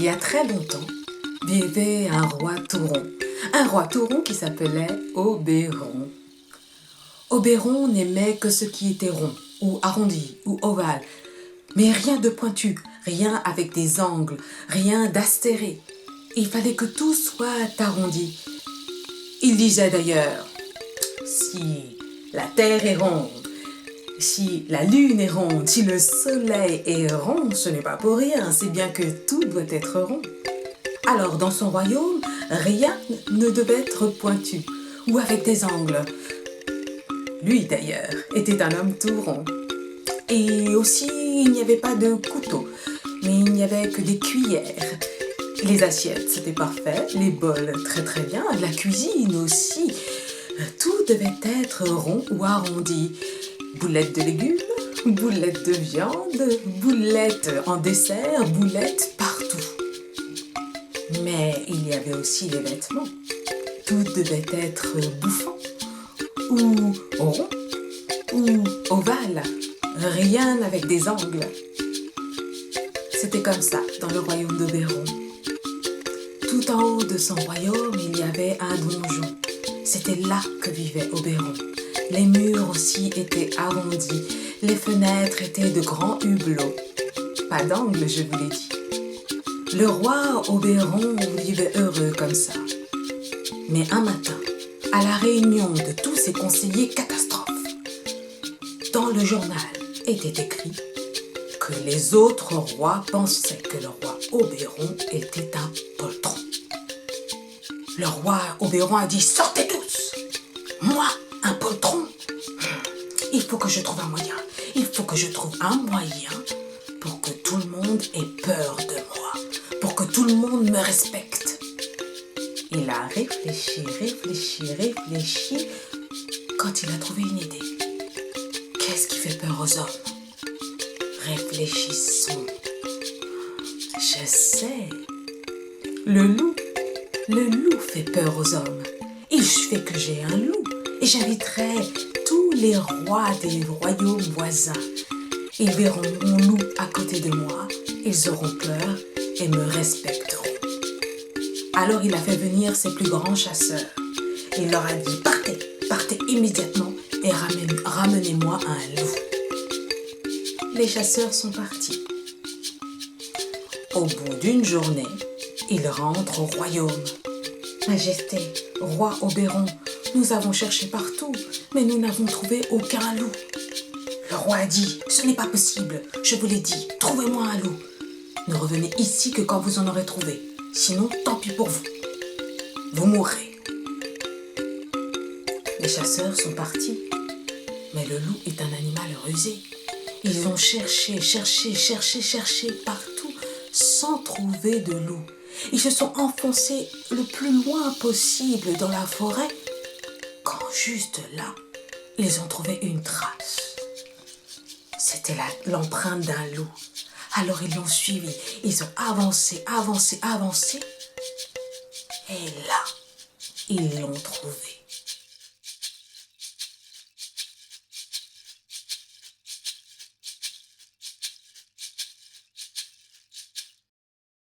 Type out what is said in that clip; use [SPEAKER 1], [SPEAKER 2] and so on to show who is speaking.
[SPEAKER 1] y a très longtemps, vivait un roi tout rond. Un roi tout rond qui s'appelait Oberon. Oberon n'aimait que ce qui était rond, ou arrondi, ou ovale. Mais rien de pointu, rien avec des angles, rien d'astéré. Il fallait que tout soit arrondi. Il disait d'ailleurs, si la terre est ronde, si la lune est ronde, si le soleil est rond, ce n'est pas pour rien, c'est bien que tout doit être rond. Alors dans son royaume, rien ne devait être pointu ou avec des angles. Lui d'ailleurs était un homme tout rond. Et aussi il n'y avait pas de couteau, mais il n'y avait que des cuillères. Les assiettes c'était parfait, les bols très très bien, la cuisine aussi. Tout devait être rond ou arrondi. Boulettes de légumes, boulettes de viande, boulettes en dessert, boulettes partout. Mais il y avait aussi les vêtements. Tout devait être bouffant, ou rond, ou ovale, rien avec des angles. C'était comme ça dans le royaume d'Oberon. Tout en haut de son royaume, il y avait un donjon. C'était là que vivait Oberon. Les murs aussi étaient arrondis, les fenêtres étaient de grands hublots. Pas d'angle, je vous l'ai dit. Le roi Oberon vivait heureux comme ça. Mais un matin, à la réunion de tous ses conseillers, catastrophe. Dans le journal était écrit que les autres rois pensaient que le roi Oberon était un poltron. Le roi Oberon a dit « Sortez tous! Moi, un poltron? Il faut que je trouve un moyen. Il faut que je trouve un moyen pour que tout le monde ait peur de moi, pour que tout le monde me respecte. » Il a réfléchi, quand il a trouvé une idée. Qu'est-ce qui fait peur aux hommes? Réfléchissons. Je sais. Le loup. Le loup fait peur aux hommes. Il suffit que j'ai un loup et j'inviterai tous les rois des royaumes voisins. Ils verront mon loup à côté de moi, ils auront peur et me respecteront. Alors il a fait venir ses plus grands chasseurs. Il leur a dit « Partez, partez immédiatement et ramenez-moi un loup. » Les chasseurs sont partis. Au bout d'une journée, ils rentrent au royaume. « Majesté, roi Oberon, nous avons cherché partout, mais nous n'avons trouvé aucun loup. » Le roi a dit « Ce n'est pas possible, je vous l'ai dit, trouvez-moi un loup. Ne revenez ici que quand vous en aurez trouvé, sinon tant pis pour vous. Vous mourrez. » Les chasseurs sont partis, mais le loup est un animal rusé. Ils ont cherché partout sans trouver de loup. Ils se sont enfoncés le plus loin possible dans la forêt, quand juste là, ils ont trouvé une trace. C'était l'empreinte d'un loup. Alors ils l'ont suivi, ils ont avancé. Et là, ils l'ont trouvé.